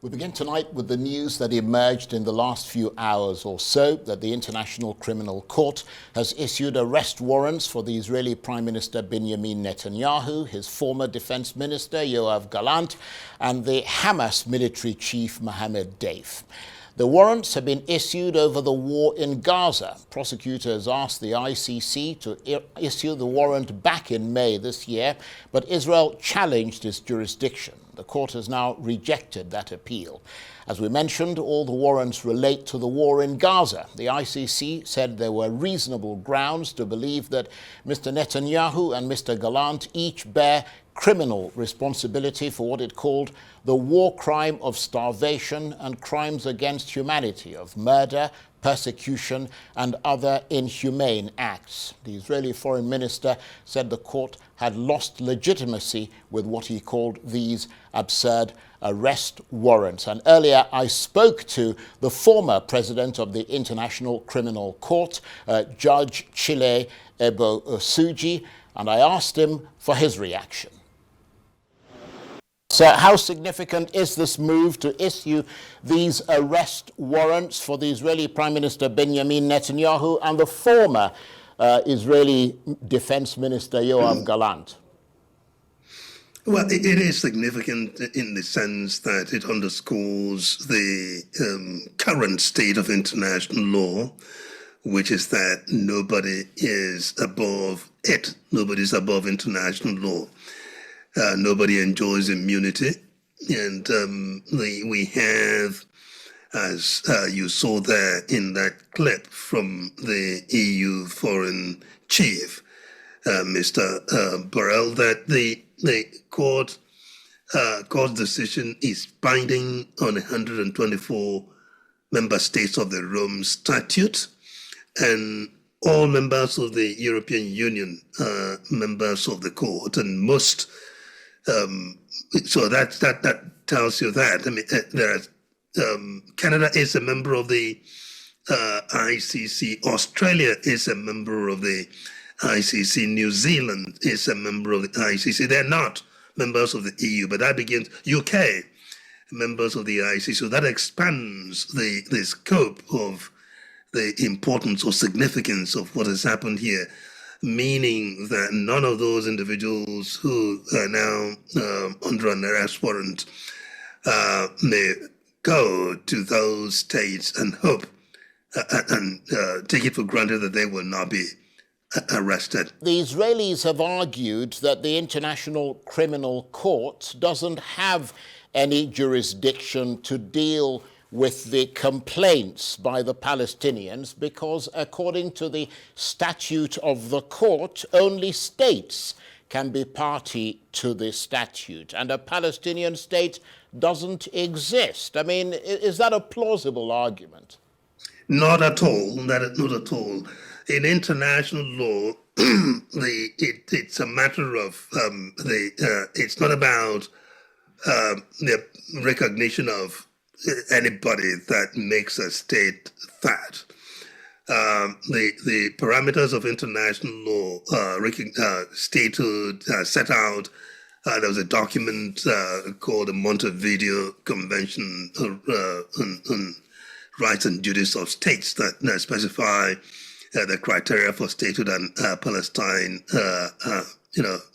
We begin tonight with the news that emerged in the last few hours or so that the International Criminal Court has issued arrest warrants for the Israeli Prime Minister Benjamin Netanyahu, his former defense minister Yoav Gallant, and the Hamas military chief Mohammed Deif. The warrants have been issued over the war in Gaza. Prosecutors asked the ICC to issue the warrant back in May this year, but Israel challenged its jurisdiction. The court has now rejected that appeal. As we mentioned, all the warrants relate to the war in Gaza. The ICC said there were reasonable grounds to believe that Mr. Netanyahu and Mr. Gallant each bear criminal responsibility for what it called the war crime of starvation and crimes against humanity, of murder, persecution, and other inhumane acts. The Israeli foreign minister said the court had lost legitimacy with what he called these absurd arrest warrants. And earlier I spoke to the former president of the International Criminal Court, Judge Chile Ebo Osuji, and I asked him for his reaction. So how significant is this move to issue these arrest warrants for the Israeli Prime Minister Benjamin Netanyahu and the former Israeli Defense Minister Yoav Gallant? Well, it is significant in the sense that it underscores the current state of international law, which is that nobody is above it. Nobody's above international law. Nobody enjoys immunity. And we have, as you saw there in that clip from the EU foreign chief, Mr. Borrell, that the court's decision is binding on 124 member states of the Rome Statute, and all members of the European Union are members of the court, and most. So that tells you that. I mean, Canada is a member of the ICC. Australia is a member of the ICC. New Zealand is a member of the ICC. They're not members of the EU, but that begins UK, members of the ICC. So that expands the scope of the importance or significance of what has happened here, meaning that none of those individuals who are now under an arrest warrant may go to those states and hope and take it for granted that they will not be arrested. The Israelis have argued that the International Criminal Court doesn't have any jurisdiction to deal with the complaints by the Palestinians because, according to the statute of the court, only states can be party to the statute, and a Palestinian state doesn't exist. I mean, is that a plausible argument? Not at all. Not at all. In international law, it's a matter of it's not about the recognition of anybody that makes a state that. The parameters of international law, statehood, set out. There was a document called the Montevideo Convention on Rights and Duties of States that specify the criteria for statehood, and Palestine,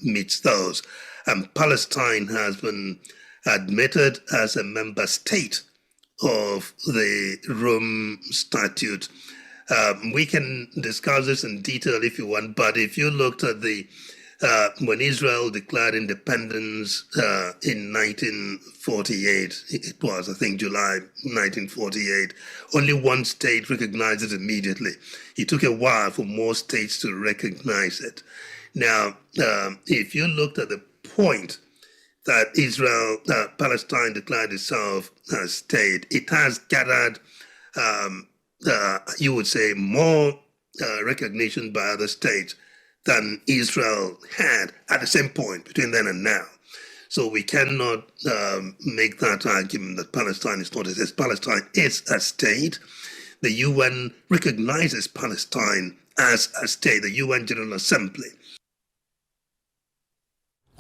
meets those. And Palestine has been admitted as a member state of the Rome Statute. We can discuss this in detail if you want, but if you looked at when Israel declared independence in 1948, it was, I think, July 1948, only one state recognized it immediately. It took a while for more states to recognize it. Now, if you looked at the point that Palestine declared itself a state, it has gathered, you would say, more recognition by other states than Israel had at the same point between then and now. So we cannot make that argument that Palestine is not a state. Palestine is a state. The UN recognizes Palestine as a state, the UN General Assembly.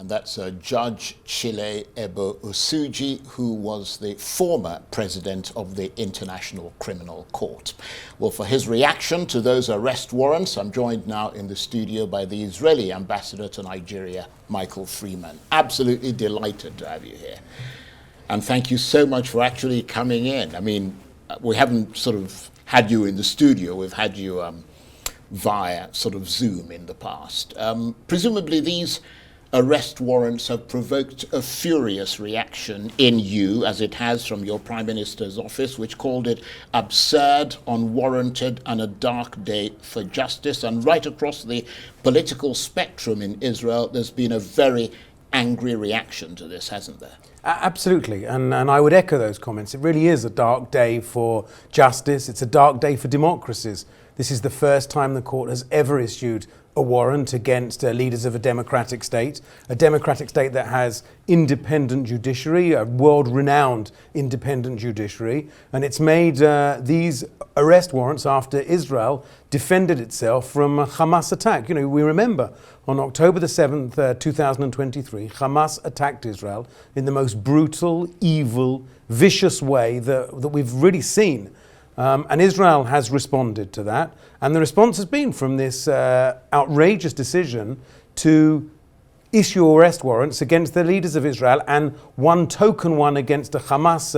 and that's Judge Chile Ebo Usugi, who was the former president of the International Criminal Court. Well, for his reaction to those arrest warrants, I'm joined now in the studio by the Israeli ambassador to Nigeria, Michael Freeman. Absolutely delighted to have you here. And thank you so much for actually coming in. I mean, we haven't sort of had you in the studio, we've had you via sort of Zoom in the past. Presumably these arrest warrants have provoked a furious reaction in you, as it has from your Prime Minister's office, which called it absurd, unwarranted, and a dark day for justice. And right across the political spectrum in Israel, there's been a very angry reaction to this, hasn't there? Absolutely, and I would echo those comments. It really is a dark day for justice. It's a dark day for democracies. This is the first time the court has ever issued a warrant against leaders of a democratic state that has independent judiciary, a world-renowned independent judiciary, and it's made these arrest warrants after Israel defended itself from a Hamas attack. You know, we remember on October the 7th, 2023, Hamas attacked Israel in the most brutal, evil, vicious way that we've really seen. And Israel has responded to that. And the response has been from this outrageous decision to issue arrest warrants against the leaders of Israel and one token one against a Hamas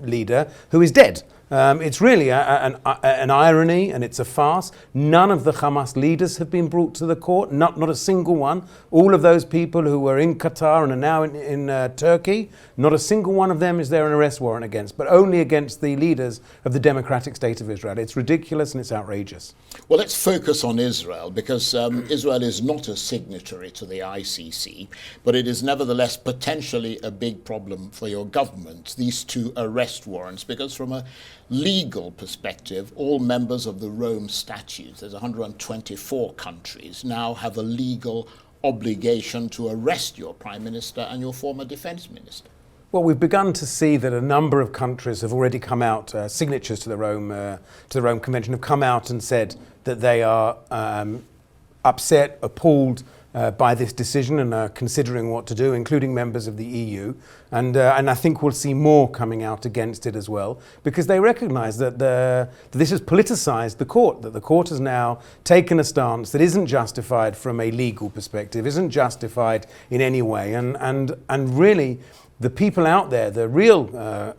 leader who is dead. It's really an irony, and it's a farce. None of the Hamas leaders have been brought to the court, not a single one. All of those people who were in Qatar and are now in Turkey, not a single one of them is there an arrest warrant against, but only against the leaders of the democratic state of Israel. It's ridiculous and it's outrageous. Well, let's focus on Israel, because Israel is not a signatory to the ICC, but it is nevertheless potentially a big problem for your government, these two arrest warrants, because from a legal perspective, all members of the Rome Statute, there's 124 countries, now have a legal obligation to arrest your Prime Minister and your former Defence Minister. Well, we've begun to see that a number of countries have already come out, signatures to the Rome Convention have come out and said that they are upset, appalled by this decision and are considering what to do, including members of the EU. And I think we'll see more coming out against it as well, because they recognise that this has politicised the court, that the court has now taken a stance that isn't justified from a legal perspective, isn't justified in any way. And really, the people out there, the real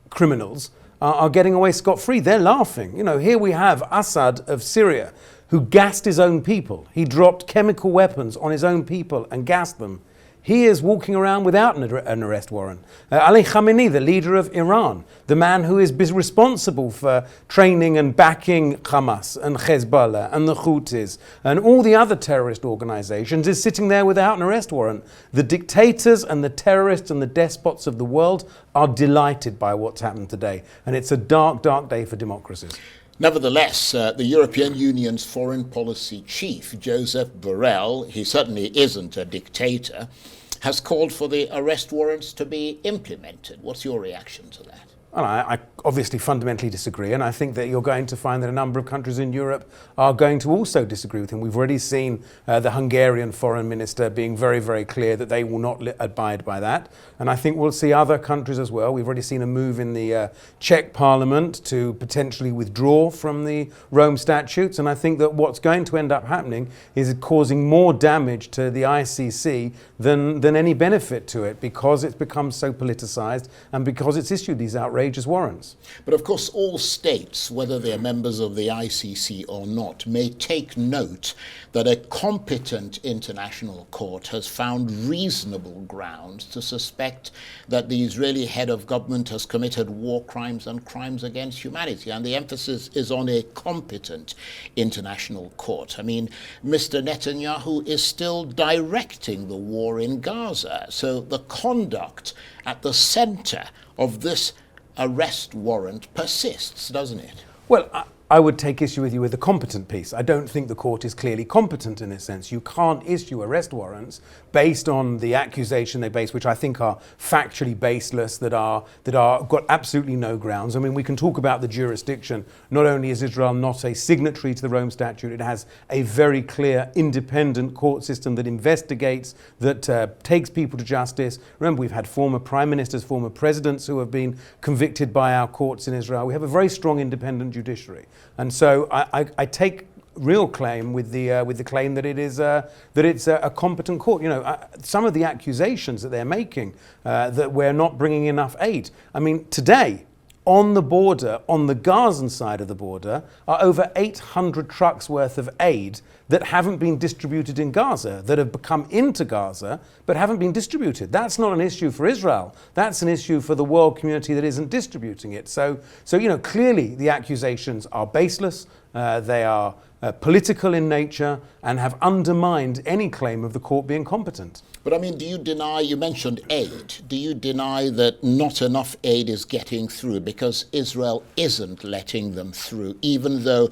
criminals, are getting away scot-free. They're laughing. You know, here we have Assad of Syria, who gassed his own people. He dropped chemical weapons on his own people and gassed them. He is walking around without an arrest warrant. Ali Khamenei, the leader of Iran, the man who is responsible for training and backing Hamas and Hezbollah and the Houthis and all the other terrorist organizations, is sitting there without an arrest warrant. The dictators and the terrorists and the despots of the world are delighted by what's happened today. And it's a dark, dark day for democracies. Nevertheless, the European Union's foreign policy chief, Joseph Borrell, he certainly isn't a dictator, has called for the arrest warrants to be implemented. What's your reaction to that? Well, I obviously fundamentally disagree, and I think that you're going to find that a number of countries in Europe are going to also disagree with him. We've already seen the Hungarian foreign minister being very, very clear that they will not abide by that, and I think we'll see other countries as well. We've already seen a move in the Czech parliament to potentially withdraw from the Rome statutes, and I think that what's going to end up happening is causing more damage to the ICC than any benefit to it, because it's become so politicised and because it's issued these outrageous warrants. But of course, all states, whether they're members of the ICC or not, may take note that a competent international court has found reasonable grounds to suspect that the Israeli head of government has committed war crimes and crimes against humanity. And the emphasis is on a competent international court. I mean, Mr. Netanyahu is still directing the war in Gaza. So the conduct at the center of this arrest warrant persists, doesn't it? Well, I would take issue with you with the competent piece. I don't think the court is clearly competent in this sense. You can't issue arrest warrants based on the accusation they base, which I think are factually baseless, that are got absolutely no grounds. I mean, we can talk about the jurisdiction. Not only is Israel not a signatory to the Rome Statute, it has a very clear independent court system that investigates, that takes people to justice. Remember, we've had former prime ministers, former presidents who have been convicted by our courts in Israel. We have a very strong independent judiciary. And so I take real claim with the claim that it's a competent court. You know, some of the accusations that they're making that we're not bringing enough aid. I mean, today on the border, on the Gazan side of the border, are over 800 trucks worth of aid that haven't been distributed in Gaza, that have come into Gaza but haven't been distributed. That's not an issue for Israel. That's an issue for the world community that isn't distributing it. So you know, clearly the accusations are baseless. They are political in nature and have undermined any claim of the court being competent. But I mean, do you deny, you mentioned aid, do you deny that not enough aid is getting through because Israel isn't letting them through, even though,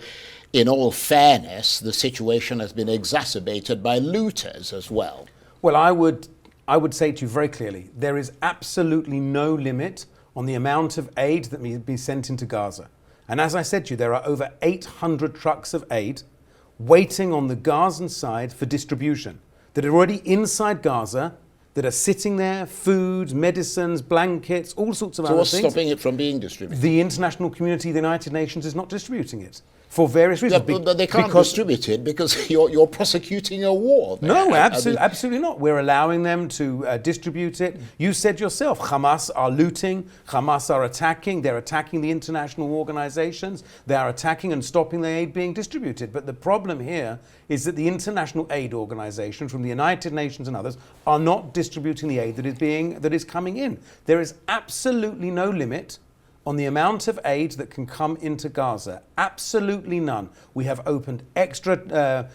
in all fairness, the situation has been exacerbated by looters as well? Well, I would say to you very clearly, there is absolutely no limit on the amount of aid that may be sent into Gaza. And as I said to you, there are over 800 trucks of aid waiting on the Gazan side for distribution, that are already inside Gaza, that are sitting there, food, medicines, blankets, all sorts of other things. So what's stopping it from being distributed? The international community, the United Nations, is not distributing it for various reasons. Yeah, but they can't distribute it because you're prosecuting a war there. No, absolutely not. We're allowing them to distribute it. You said yourself, Hamas are looting, Hamas are attacking, they're attacking the international organizations, they are attacking and stopping the aid being distributed. But the problem here is that the international aid organization from the United Nations and others are not distributing the aid that is coming in. There is absolutely no limit on the amount of aid that can come into Gaza. Absolutely none. We have opened extra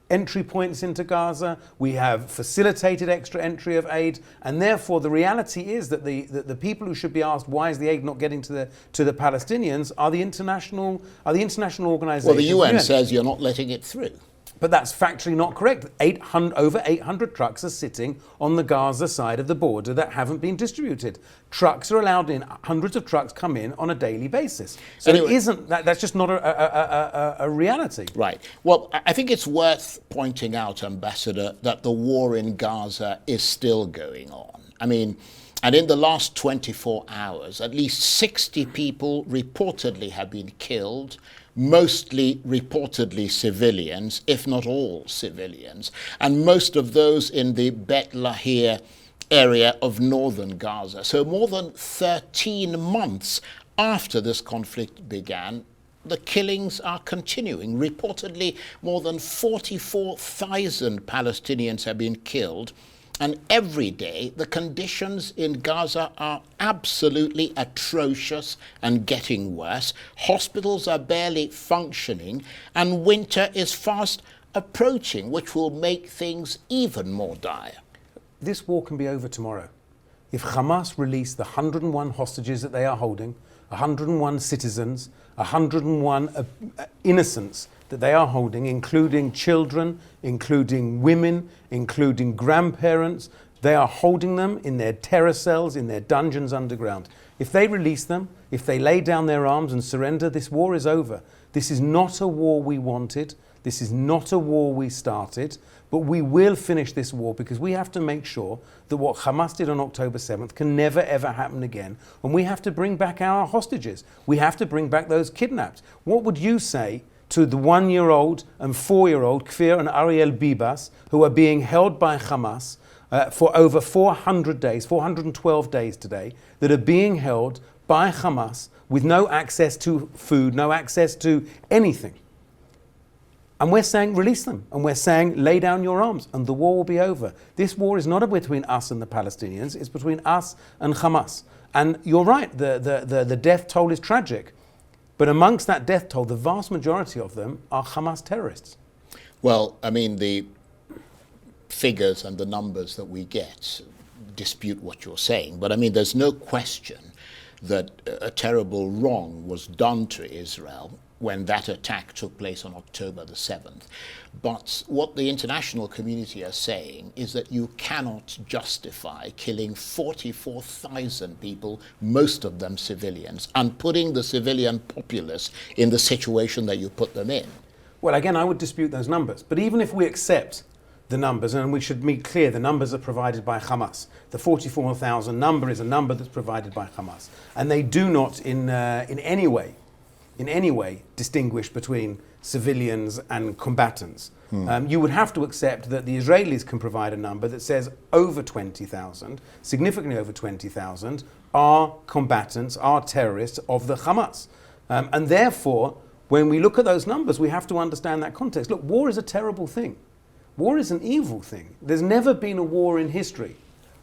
entry points into Gaza. We have facilitated extra entry of aid, and therefore the reality is that the people who should be asked why is the aid not getting to the Palestinians are the international organizations. Well, the UN says you're not letting it through. But that's factually not correct. Over 800 trucks are sitting on the Gaza side of the border that haven't been distributed. Trucks are allowed in. Hundreds of trucks come in on a daily basis. So anyway, it isn't. That's just not a reality. Right. Well, I think it's worth pointing out, Ambassador, that the war in Gaza is still going on. I mean, and in the last 24 hours, at least 60 people reportedly have been killed, mostly reportedly civilians, if not all civilians, and most of those in the Bet Lahir area of northern Gaza. So more than 13 months after this conflict began, the killings are continuing. Reportedly, more than 44,000 Palestinians have been killed. And every day, the conditions in Gaza are absolutely atrocious and getting worse. Hospitals are barely functioning, and winter is fast approaching, which will make things even more dire. This war can be over tomorrow. If Hamas release the 101 hostages that they are holding, 101 citizens, 101 innocents that they are holding, including children, including women, including grandparents. They are holding them in their terror cells, in their dungeons underground. If they release them, if they lay down their arms and surrender, this war is over. This is not a war we wanted. This is not a war we started. But we will finish this war because we have to make sure that what Hamas did on October 7th can never, ever happen again. And we have to bring back our hostages. We have to bring back those kidnapped. What would you say to the 1-year-old and 4-year-old Kfir and Ariel Bibas, who are being held by Hamas for over 400 days, 412 days today, that are being held by Hamas with no access to food, no access to anything? And we're saying release them, and we're saying lay down your arms and the war will be over. This war is not between us and the Palestinians, it's between us and Hamas. And you're right, the death toll is tragic. But amongst that death toll, the vast majority of them are Hamas terrorists. Well, I mean, the figures and the numbers that we get dispute what you're saying. But I mean, there's no question that a terrible wrong was done to Israel when that attack took place on October the 7th. But what the international community are saying is that you cannot justify killing 44,000 people, most of them civilians, and putting the civilian populace in the situation that you put them in. Well, again, I would dispute those numbers. But even if we accept the numbers, and we should make clear the numbers are provided by Hamas. The 44,000 number is a number that's provided by Hamas. And they do not in any way distinguish between civilians and combatants. You would have to accept that the Israelis can provide a number that says over 20,000, significantly over 20,000, are combatants, are terrorists of the Hamas. And therefore, when we look at those numbers, we have to understand that context. Look, war is a terrible thing. War is an evil thing. There's never been a war in history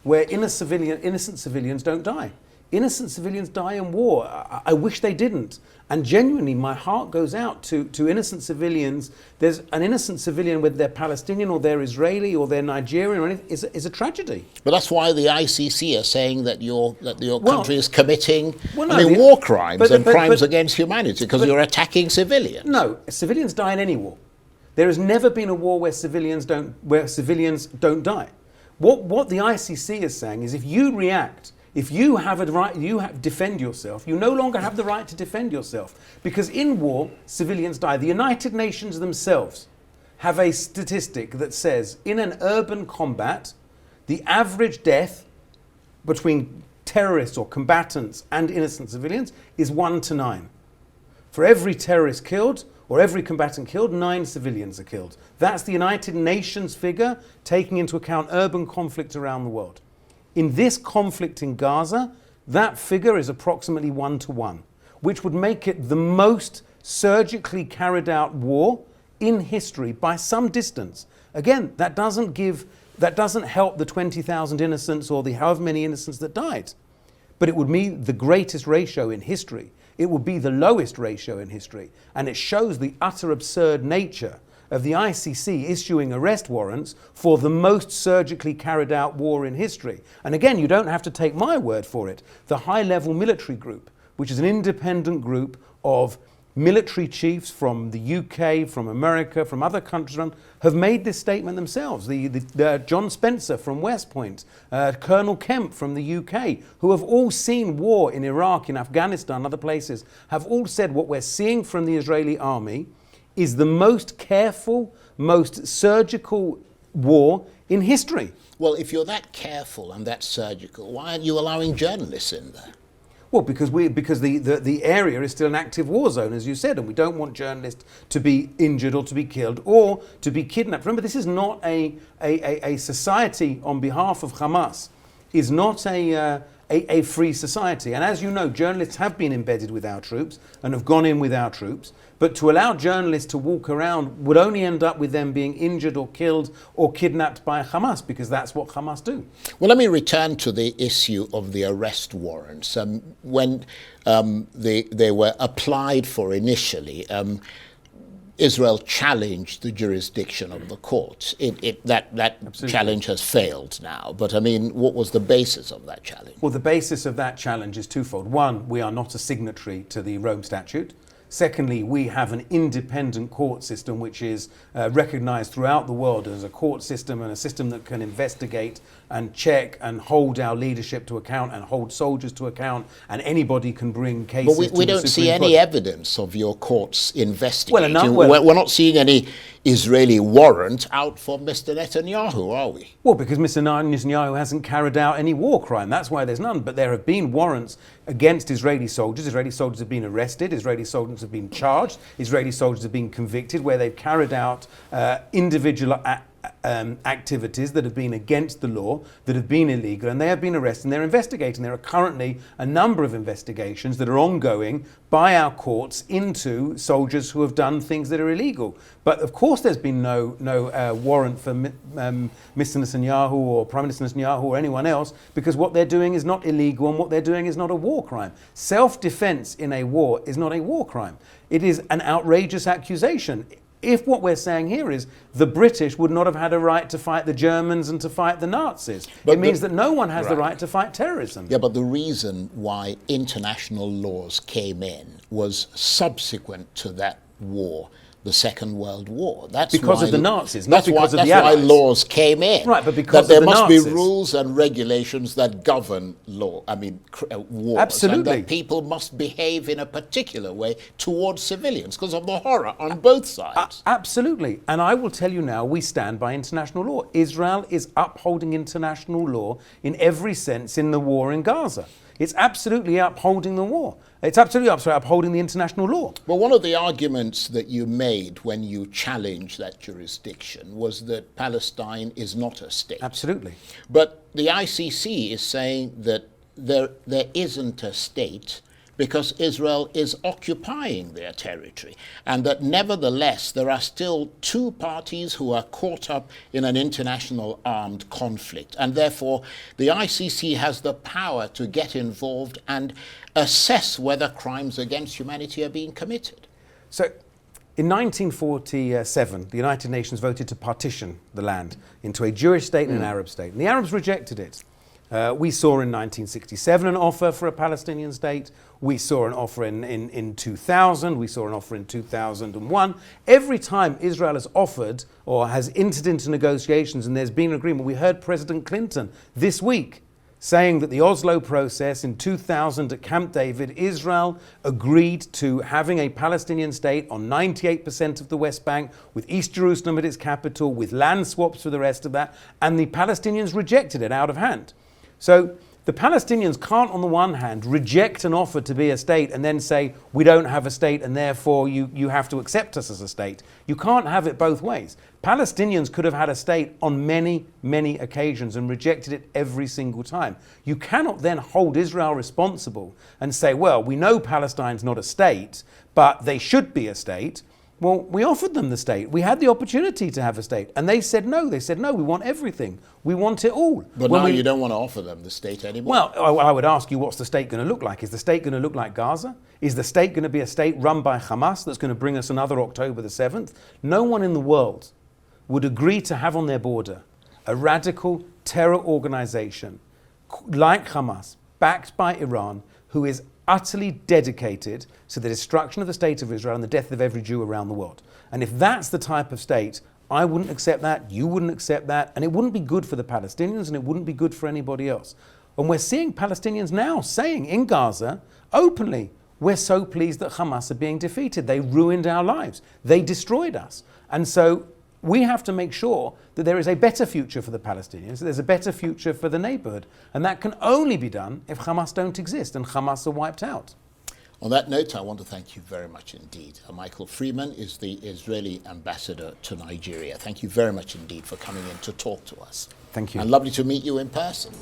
where innocent civilians don't die. Innocent civilians die in war. I wish they didn't. And genuinely, my heart goes out to innocent civilians. There's an innocent civilian, whether they're Palestinian or they're Israeli or they're Nigerian or anything, is a tragedy. But that's why the ICC are saying that your country is committing no, war crimes and crimes against humanity because you're attacking civilians. No, civilians die in any war. There has never been a war where civilians don't die. What the ICC is saying is, if you react, if you have a right, defend yourself, you no longer have the right to defend yourself. Because in war, civilians die. The United Nations themselves have a statistic that says in an urban combat, the average death between terrorists or combatants and innocent civilians is 1 to 9. For every terrorist killed or every combatant killed, 9 civilians are killed. That's the United Nations figure, taking into account urban conflict around the world. In this conflict in Gaza, that figure is approximately 1 to 1, which would make it the most surgically carried out war in history by some distance. Again, that doesn't help the 20,000 innocents or the however many innocents that died, but it would be the greatest ratio in history. It would be the lowest ratio in history, and it shows the utter absurd nature of the ICC issuing arrest warrants for the most surgically carried out war in history. And again, you don't have to take my word for it. The high-level military group, which is an independent group of military chiefs from the UK, from America, from other countries around, have made this statement themselves. John Spencer from West Point, Colonel Kemp from the UK, who have all seen war in Iraq, in Afghanistan, other places, have all said what we're seeing from the Israeli army is the most careful, most surgical war in history. Well, if you're that careful and that surgical, why aren't you allowing journalists in there? Well, because the area is still an active war zone, as you said, and we don't want journalists to be injured or to be killed or to be kidnapped. Remember, this is not a society on behalf of Hamas, is not a free society. And as you know, journalists have been embedded with our troops and have gone in with our troops. But to allow journalists to walk around would only end up with them being injured or killed or kidnapped by Hamas, because that's what Hamas do. Well, let me return to the issue of the arrest warrants. When they were applied for initially, Israel challenged the jurisdiction of the court. That challenge has failed now. But I mean, what was the basis of that challenge? Well, the basis of that challenge is twofold. One, we are not a signatory to the Rome Statute. Secondly, we have an independent court system which is recognised throughout the world as a court system and a system that can investigate and check and hold our leadership to account and hold soldiers to account, and anybody can bring cases. But we don't see any evidence of your courts investigating. Well, we're not seeing any Israeli warrant out for Mr. Netanyahu, are we? Well, because Mr. Netanyahu hasn't carried out any war crime. That's why there's none. But there have been warrants against Israeli soldiers. Israeli soldiers have been arrested. Israeli soldiers have been charged. Israeli soldiers have been convicted where they've carried out individual activities that have been against the law, that have been illegal, and they have been arrested and they're investigating. There are currently a number of investigations that are ongoing by our courts into soldiers who have done things that are illegal. But of course there's been no warrant for Mr. Netanyahu or Prime Minister Netanyahu or anyone else, because what they're doing is not illegal and what they're doing is not a war crime. Self-defense in a war is not a war crime. It is an outrageous accusation. if what we're saying here is the British would not have had a right to fight the Germans and to fight the Nazis, it means that no one has the right to fight terrorism. Yeah, but the reason why international laws came in was subsequent to that war, the Second World War. That's because why, of the Nazis, not because of the That's why Allies. laws came in. Right, but because that there of the must Nazis. be rules and regulations that govern law. Wars. Absolutely. And that people must behave in a particular way towards civilians because of the horror on both sides. Absolutely. And I will tell you now, we stand by international law. Israel is upholding international law in every sense in the war in Gaza. It's absolutely upholding the war. It's absolutely upholding the international law. Well, one of the arguments that you made when you challenged that jurisdiction was that Palestine is not a state. Absolutely. But the ICC is saying that there isn't a state because Israel is occupying their territory, and that nevertheless there are still two parties who are caught up in an international armed conflict, and therefore the ICC has the power to get involved and assess whether crimes against humanity are being committed. So in 1947, the United Nations voted to partition the land into a Jewish state and an Arab state, and the Arabs rejected it. We saw in 1967 an offer for a Palestinian state. We saw an offer in 2000. We saw an offer in 2001. Every time Israel has offered or has entered into negotiations and there's been an agreement, we heard President Clinton this week saying that the Oslo process in 2000 at Camp David, Israel agreed to having a Palestinian state on 98% of the West Bank, with East Jerusalem at its capital, with land swaps for the rest of that, and the Palestinians rejected it out of hand. So the Palestinians can't, on the one hand, reject an offer to be a state and then say, we don't have a state and therefore you have to accept us as a state. You can't have it both ways. Palestinians could have had a state on many, many occasions and rejected it every single time. You cannot then hold Israel responsible and say, well, we know Palestine's not a state, but they should be a state. Well, we offered them the state. We had the opportunity to have a state. And they said no. They said, no, we want everything. We want it all. But now you don't want to offer them the state anymore. Well, I would ask you, what's the state going to look like? Is the state going to look like Gaza? Is the state going to be a state run by Hamas that's going to bring us another October the 7th? No one in the world would agree to have on their border a radical terror organization like Hamas, backed by Iran, who is utterly dedicated to the destruction of the state of Israel and the death of every Jew around the world. And if that's the type of state, I wouldn't accept that, you wouldn't accept that, and it wouldn't be good for the Palestinians and it wouldn't be good for anybody else. And we're seeing Palestinians now saying in Gaza openly, we're so pleased that Hamas are being defeated. They ruined our lives. They destroyed us. And so we have to make sure that there is a better future for the Palestinians, that there's a better future for the neighborhood. And that can only be done if Hamas don't exist and Hamas are wiped out. On that note, I want to thank you very much indeed. Michael Freeman is the Israeli ambassador to Nigeria. Thank you very much indeed for coming in to talk to us. Thank you. And lovely to meet you in person.